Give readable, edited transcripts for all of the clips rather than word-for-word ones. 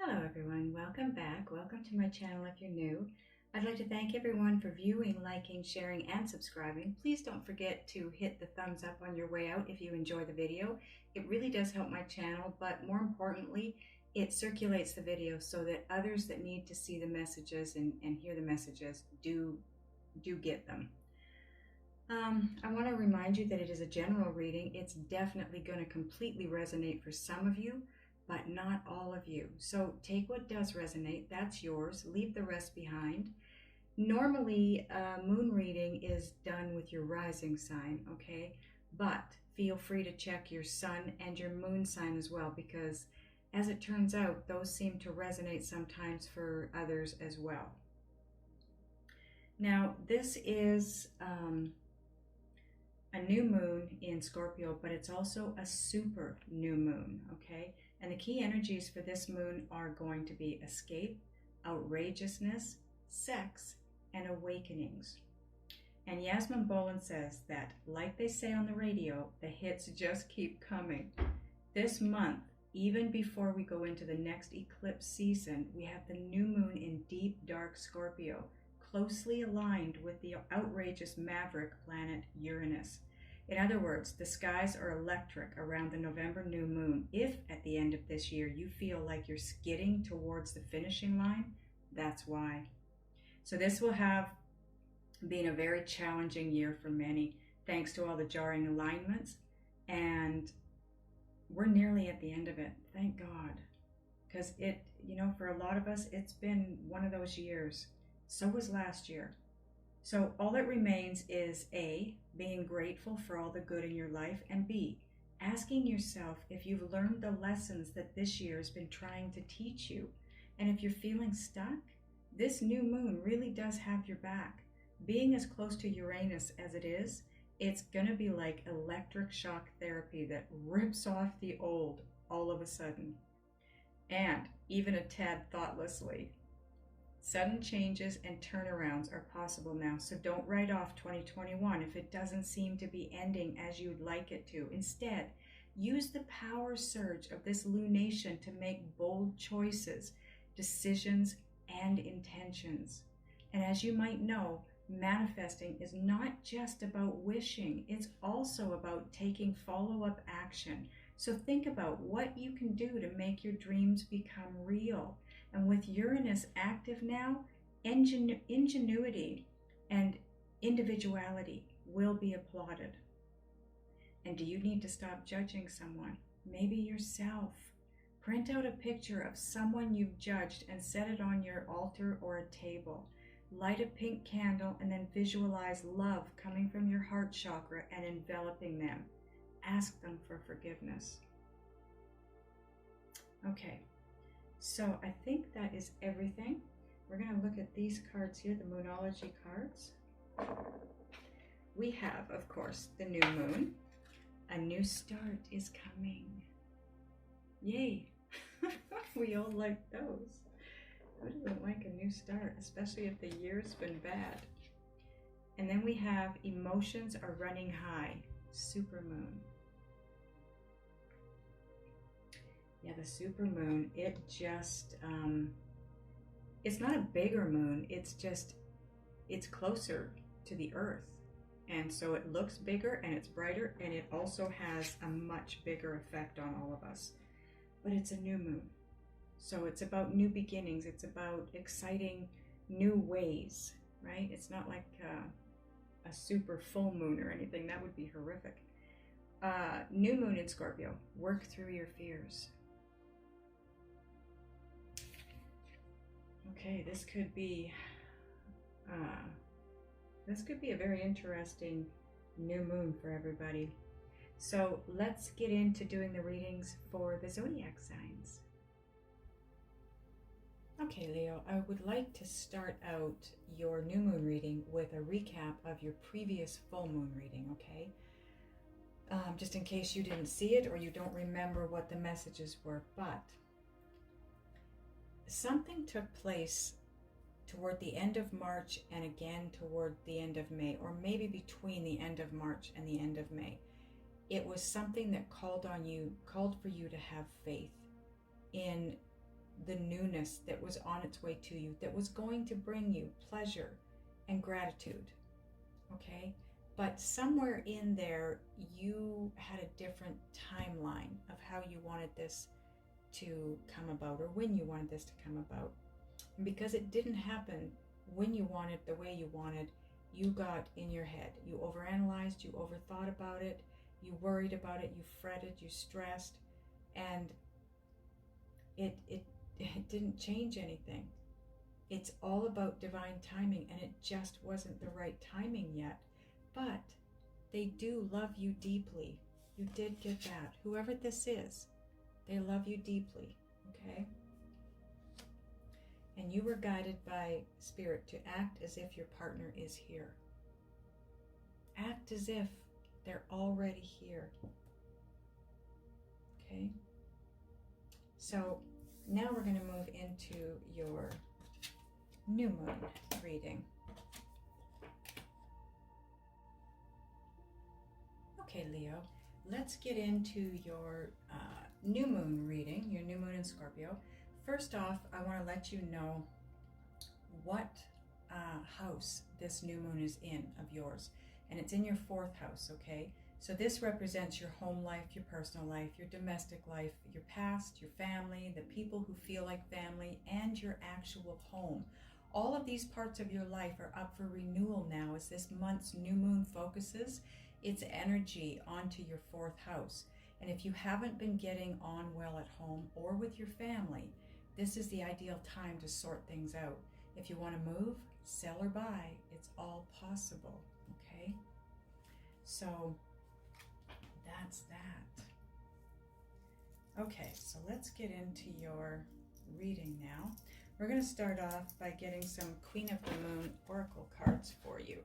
Hello everyone, welcome back. Welcome to my channel if you're new. I'd like to thank everyone for viewing, liking, sharing, and subscribing. Please don't forget to hit the thumbs up on your way out if you enjoy the video. It really does help my channel, but more importantly, it circulates the video so that others that need to see the messages and hear the messages do get them. I want to remind you that it is a general reading. It's definitely going to completely resonate for some of you, but not all of you. So take what does resonate, that's yours. Leave the rest behind. Normally, moon reading is done with your rising sign, okay? But feel free to check your sun and your moon sign as well, because as it turns out, those seem to resonate sometimes for others as well. Now, this is a new moon in Scorpio, but it's also a super new moon, okay? And the key energies for this moon are going to be escape, outrageousness, sex, and awakenings. And Yasmin Boland says that, like they say on the radio, the hits just keep coming. This month, even before we go into the next eclipse season, we have the new moon in deep, dark Scorpio, closely aligned with the outrageous maverick planet Uranus. In other words, the skies are electric around the November new moon. If at the end of this year you feel like you're skidding towards the finishing line, that's why. So this will have been a very challenging year for many, thanks to all the jarring alignments, and we're nearly at the end of it, thank God. Because for a lot of us, it's been one of those years. So was last year. So all that remains is A, being grateful for all the good in your life, and B, asking yourself if you've learned the lessons that this year has been trying to teach you. And if you're feeling stuck, this new moon really does have your back. Being as close to Uranus as it is, it's going to be like electric shock therapy that rips off the old all of a sudden, and even a tad thoughtlessly. Sudden changes and turnarounds are possible now, so don't write off 2021 if it doesn't seem to be ending as you'd like it to. Instead, use the power surge of this lunation to make bold choices, decisions, and intentions. And as you might know, manifesting is not just about wishing, it's also about taking follow-up action. So think about what you can do to make your dreams become real. And with Uranus active now, ingenuity and individuality will be applauded. And do you need to stop judging someone? Maybe yourself. Print out a picture of someone you've judged and set it on your altar or a table. Light a pink candle and then visualize love coming from your heart chakra and enveloping them. Ask them for forgiveness. Okay. So I think that is everything. We're going to look at these cards here, the Moonology cards. We have, of course, the new moon. A new start is coming. Yay! We all like those. Who doesn't like a new start, especially if the year's been bad? And then we have emotions are running high, supermoon. Yeah, the supermoon, it just, it's not a bigger moon, it's closer to the earth. And so it looks bigger and it's brighter, and it also has a much bigger effect on all of us. But it's a new moon. So it's about new beginnings, it's about exciting new ways, right? It's not like a super full moon or anything, that would be horrific. New moon in Scorpio, work through your fears. Okay, this could be a very interesting new moon for everybody. So let's get into doing the readings for the zodiac signs. Okay, Leo, I would like to start out your new moon reading with a recap of your previous full moon reading, okay? Just in case you didn't see it or you don't remember what the messages were, but something took place toward the end of March and again toward the end of May, or maybe between the end of March and the end of May. It was something that called for you to have faith in the newness that was on its way to you, that was going to bring you pleasure and gratitude, okay? But somewhere in there, you had a different timeline of how you wanted this to come about, or when you wanted this to come about. And because it didn't happen when you wanted, the way you wanted, you got in your head. You overanalyzed, you overthought about it, you worried about it, you fretted, you stressed, and it didn't change anything. It's all about divine timing, and it just wasn't the right timing yet. But they do love you deeply. You did get that. Whoever this is, they love you deeply, okay? And you were guided by Spirit to act as if your partner is here. Act as if they're already here, okay? So now we're going to move into your new moon reading. Okay, Leo, let's get into your new moon reading, your new moon in Scorpio. First off, I want to let you know what house this new moon is in of yours. And it's in your 4th house, okay? So this represents your home life, your personal life, your domestic life, your past, your family, the people who feel like family, and your actual home. All of these parts of your life are up for renewal now as this month's new moon focuses its energy onto your 4th house. And if you haven't been getting on well at home or with your family, this is the ideal time to sort things out. If you want to move, sell or buy, it's all possible, okay? So that's that. Okay, so let's get into your reading now. We're going to start off by getting some Queen of the Moon Oracle cards for you.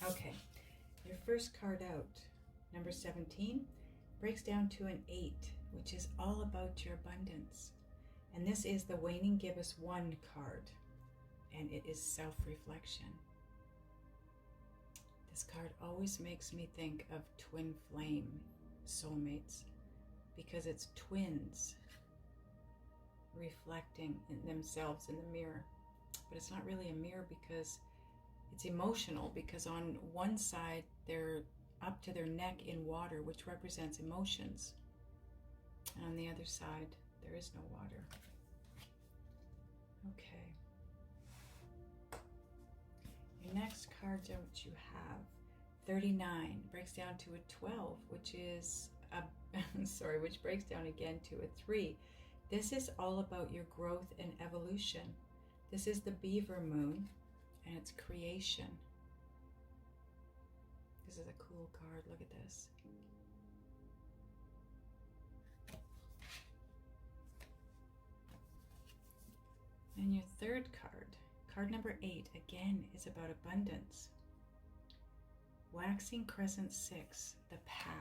Okay, your first card out, number 17, breaks down to an 8, which is all about your abundance. And this is the Waning Gibbous 1 card, and it is self-reflection. This card always makes me think of twin flame soulmates, because it's twins reflecting in themselves in the mirror. But it's not really a mirror because it's emotional, because on one side they're up to their neck in water, which represents emotions. And on the other side, there is no water. Okay. Your next card that you have, 39, breaks down to a 12, which is which breaks down again to a 3. This is all about your growth and evolution. This is the Beaver Moon, and it's creation. This is a cool card. Look at this. And your third card, card number 8, again is about abundance. Waxing Crescent 6, the Path.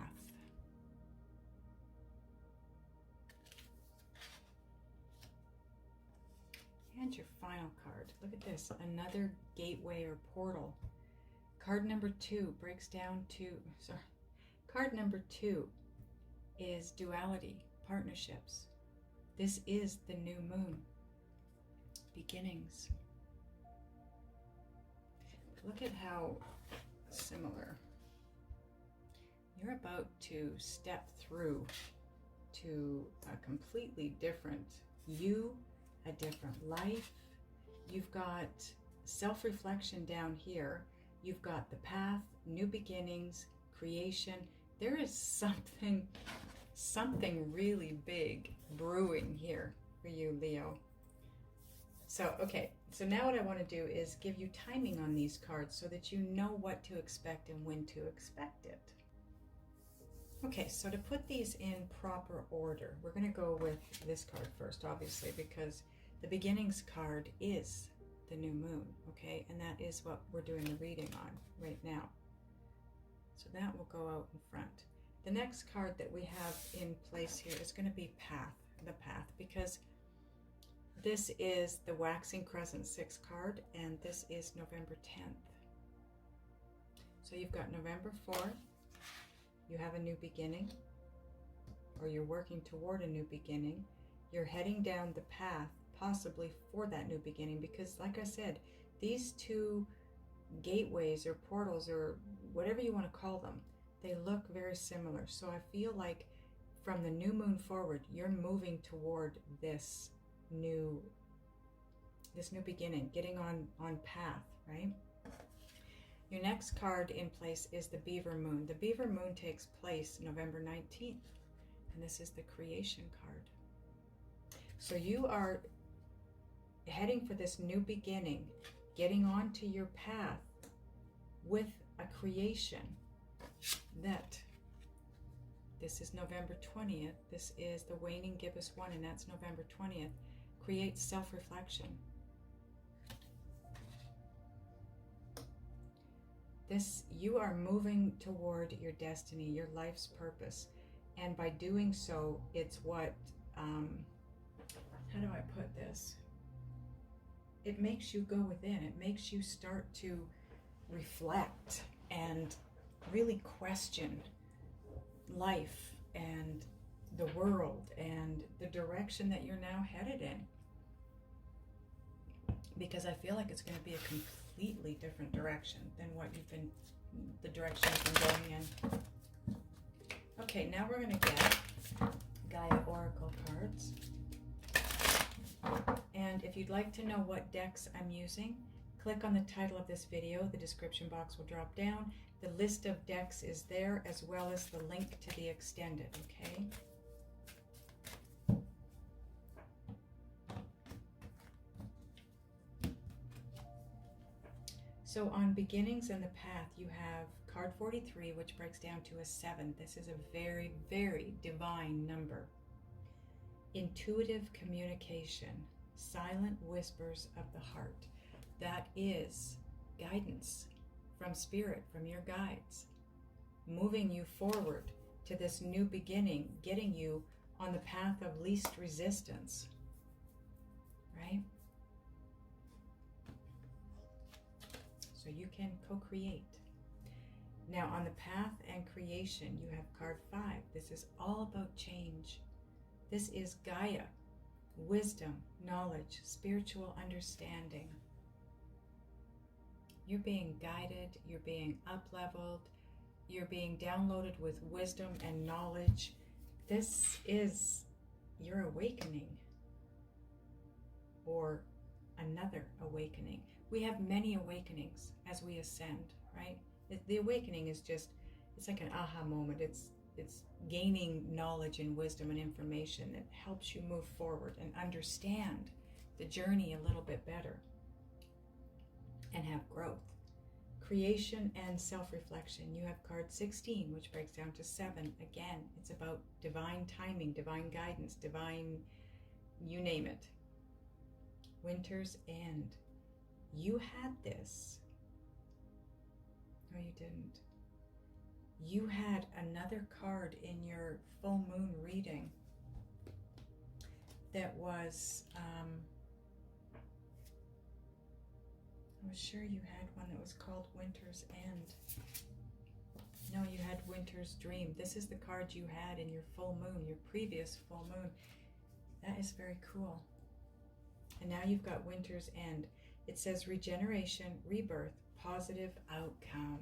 And your final card. Look at this, another gateway or portal. Card number 2 breaks down to, card number 2 is duality, partnerships. This is the new moon, beginnings. Look at how similar. You're about to step through to a completely different you, a different life. You've got self-reflection down here. You've got the path, new beginnings, creation. There is something really big brewing here for you, Leo. So, okay, so now what I want to do is give you timing on these cards so that you know what to expect and when to expect it. Okay, so to put these in proper order, we're going to go with this card first, obviously, because the beginnings card is the new moon, okay? And that is what we're doing the reading on right now. So that will go out in front. The next card that we have in place here is going to be the path, because this is the waxing crescent 6 card, and this is November 10th. So you've got November 4th, you have a new beginning, or you're working toward a new beginning. You're heading down the path, possibly for that new beginning, because like I said, these two gateways or portals or whatever you want to call them, they look very similar. So I feel like from the new moon forward, you're moving toward this new beginning, getting on path, right? Your next card in place is the Beaver Moon. The Beaver Moon takes place November 19th, and this is the creation card. So you are heading for this new beginning, getting onto your path with a creation that, this is November 20th, this is the waning gibbous one, and that's November 20th, creates self-reflection. You are moving toward your destiny, your life's purpose, and by doing so, it's what, how do I put this? It makes you go within. It makes you start to reflect and really question life and the world and the direction that you're now headed in. Because I feel like it's going to be a completely different direction than the direction you've been going in. Okay, now we're going to get Gaia Oracle cards. And if you'd like to know what decks I'm using, click on the title of this video. The description box will drop down. The list of decks is there, as well as the link to the extended, okay? So on Beginnings and the Path, you have card 43, which breaks down to a 7. This is a very, very divine number. Intuitive communication, silent whispers of the heart. That is guidance from spirit, from your guides, moving you forward to this new beginning, getting you on the path of least resistance, right? So you can co-create. Now on the path and creation, you have card 5. This is all about change. This is Gaia, wisdom, knowledge, spiritual understanding. You're being guided, you're being up-leveled, you're being downloaded with wisdom and knowledge. This is your awakening, or another awakening. We have many awakenings as we ascend, right? The awakening is just, it's like an aha moment. It's gaining knowledge and wisdom and information that helps you move forward and understand the journey a little bit better and have growth. Creation and self-reflection. You have card 16, which breaks down to 7. Again, it's about divine timing, divine guidance, divine, you name it. Winter's End. You had this. No, you didn't. You had another card in your full moon reading that was, I was sure you had one that was called Winter's End. No, you had Winter's Dream. This is the card you had in your full moon, your previous full moon. That is very cool. And now you've got Winter's End. It says regeneration, rebirth, positive outcome.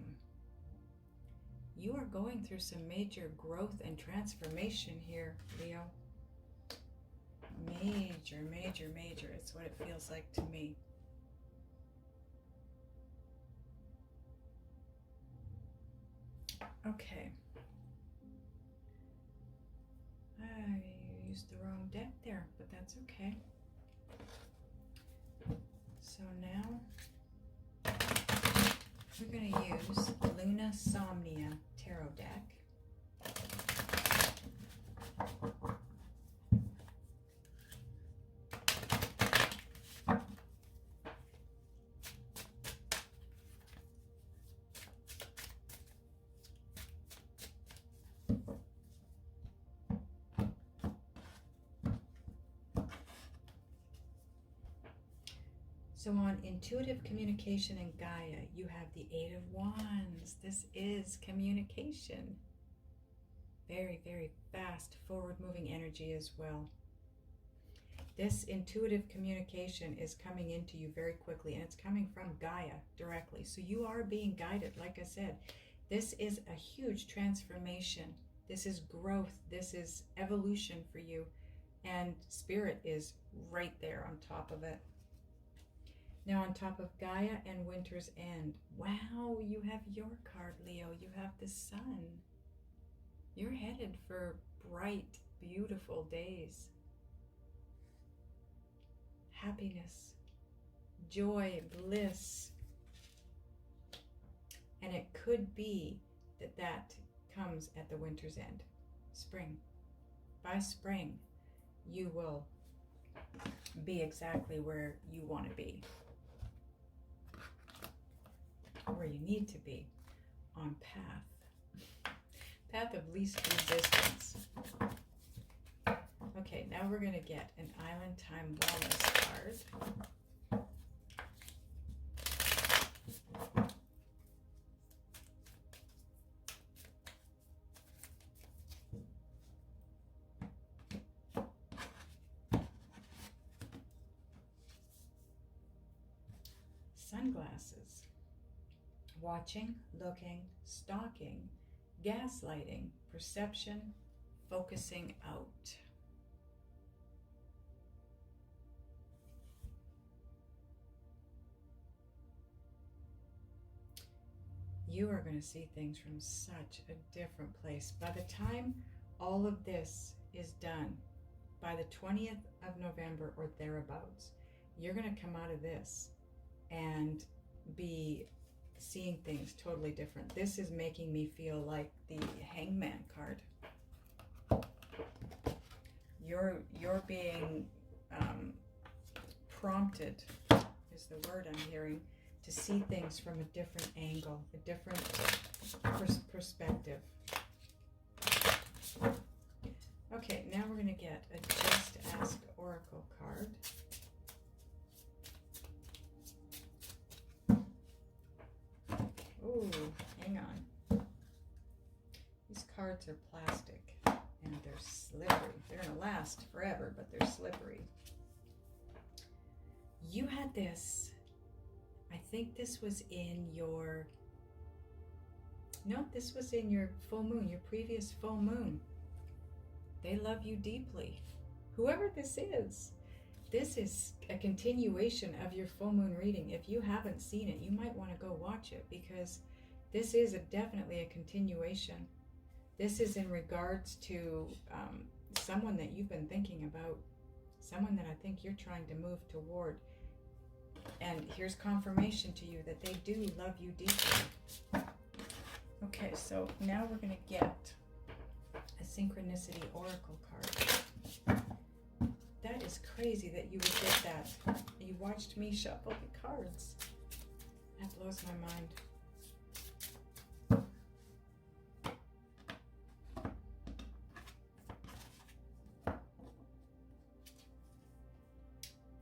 You are going through some major growth and transformation here, Leo. Major, major, major. It's what it feels like to me. Okay. I used the wrong deck there, but that's okay. So now we're going to use Luna Somnia Tarot deck. So on intuitive communication in Gaia, you have the Eight of Wands. This is communication. Very, very fast, forward-moving energy as well. This intuitive communication is coming into you very quickly, and it's coming from Gaia directly. So you are being guided. Like I said, this is a huge transformation. This is growth. This is evolution for you. And Spirit is right there on top of it. Now on top of Gaia and Winter's End, wow, you have your card, Leo. You have the Sun. You're headed for bright, beautiful days. Happiness, joy, bliss. And it could be that that comes at the winter's end, spring. By spring, you will be exactly where you want to be, where you need to be, on path of least resistance. Okay, now we're going to get an Island Time Wellness card. Sunglasses. Watching, looking, stalking, gaslighting, perception, focusing out. You are going to see things from such a different place. By the time all of this is done, by the 20th of November or thereabouts, you're going to come out of this and be seeing things totally different. This is making me feel like the Hangman card. You're being prompted, is the word I'm hearing, to see things from a different angle, a different perspective. Okay, now we're going to get a Just Ask Oracle card. Ooh, hang on. These cards are plastic and they're slippery. They're going to last forever, but they're slippery. You had this, I think this was in your, no, this was in your full moon, your previous full moon. They love you deeply. Whoever this is a continuation of your full moon reading. If you haven't seen it, you might want to go watch it, because this is definitely a continuation. This is in regards to someone that you've been thinking about, someone that I think you're trying to move toward. And here's confirmation to you that they do love you deeply. Okay, so now we're going to get a Synchronicity Oracle card. That is crazy that you would get that. You watched me shuffle the cards. That blows my mind.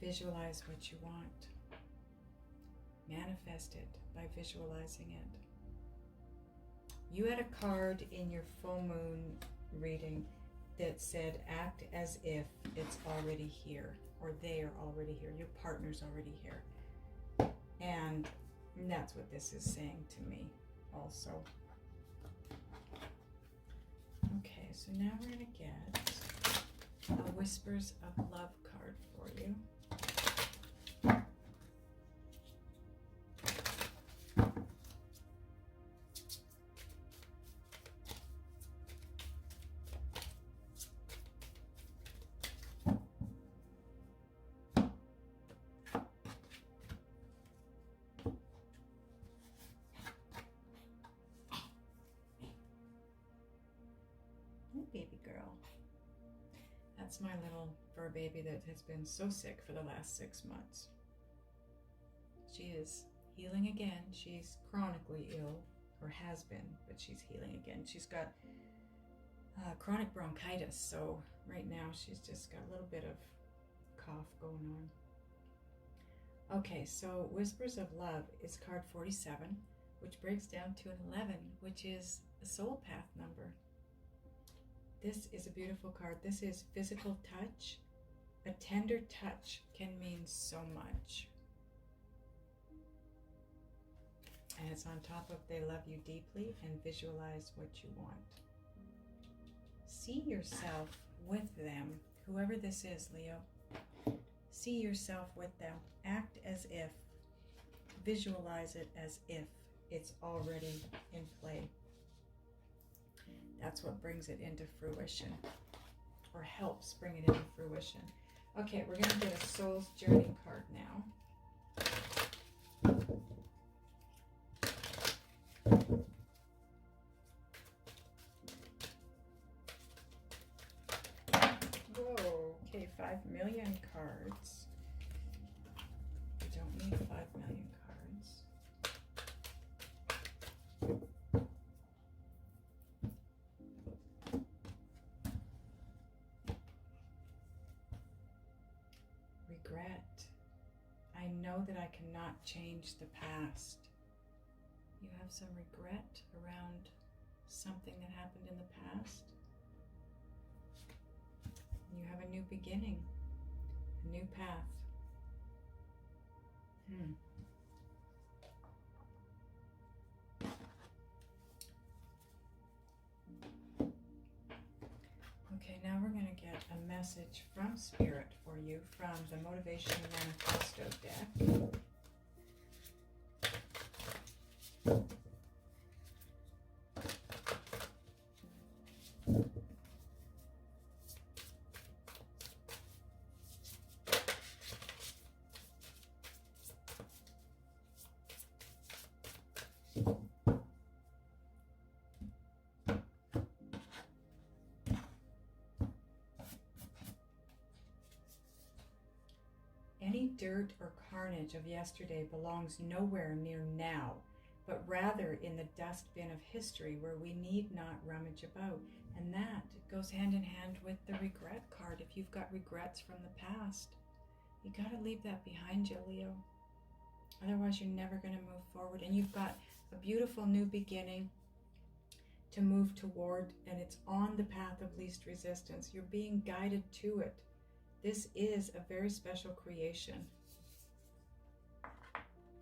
Visualize what you want. Manifest it by visualizing it. You had a card in your full moon reading that said, act as if it's already here, or they are already here, your partner's already here. And that's what this is saying to me also. Okay, so now we're going to get a Whispers of Love card for you. Baby girl. That's my little fur baby that has been so sick for the last 6 months. She is healing again. She's chronically ill, or has been, but she's healing again. She's got chronic bronchitis, so right now she's just got a little bit of cough going Okay, so Whispers of Love is card 47, which breaks down to an 11, which is the soul path number. This is a beautiful card. This is physical touch. A tender touch can mean so much. And it's on top of they love you deeply and visualize what you want. See yourself with them, whoever this is, Leo. See yourself with them. Act as if. Visualize it as if it's already in play. That's what brings it into fruition, or helps bring it into fruition. Okay, we're going to get a Soul's Journey card now. Whoa, okay, 5 million cards. We don't need 5 million cards. Regret. I know that I cannot change the past. You have some regret around something that happened in the past. You have a new beginning, a new path. Okay, now we're going to get a message from Spirit for you from the Motivation Manifesto deck. Any dirt or carnage of yesterday belongs nowhere near now, but rather in the dustbin of history where we need not rummage about. And that goes hand in hand with the regret card. If you've got regrets from the past, you got to leave that behind you, Leo. Otherwise, you're never going to move forward. And you've got a beautiful new beginning to move toward, and it's on the path of least resistance. You're being guided to it. This is a very special creation,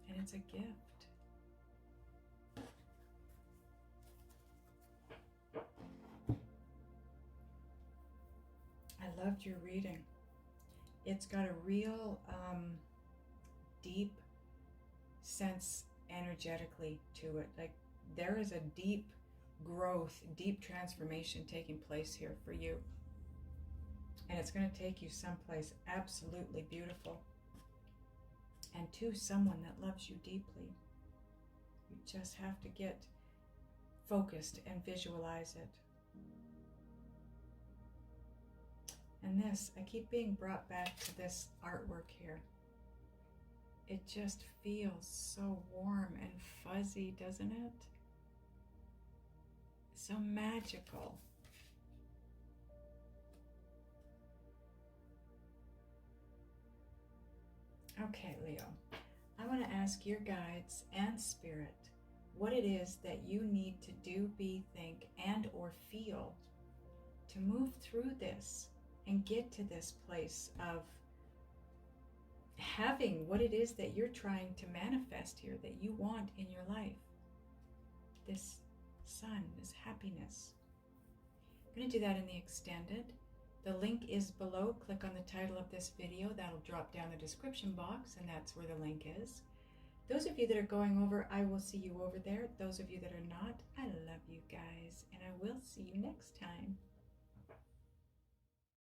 and it's a gift. I loved your reading. It's got a real deep sense energetically to it. Like there is a deep growth, deep transformation taking place here for you. And it's going to take you someplace absolutely beautiful and to someone that loves you deeply. You just have to get focused and visualize it. And this, I keep being brought back to this artwork here. It just feels so warm and fuzzy, doesn't it? So magical. Okay, Leo, I want to ask your guides and spirit what it is that you need to do, be, think, and or feel to move through this and get to this place of having what it is that you're trying to manifest here, that you want in your life. This sun, this happiness. I'm going to do that in the extended. The link is below. Click on the title of this video. That'll drop down the description box, and that's where the link is. Those of you that are going over, I will see you over there. Those of you that are not, I love you guys, and I will see you next time.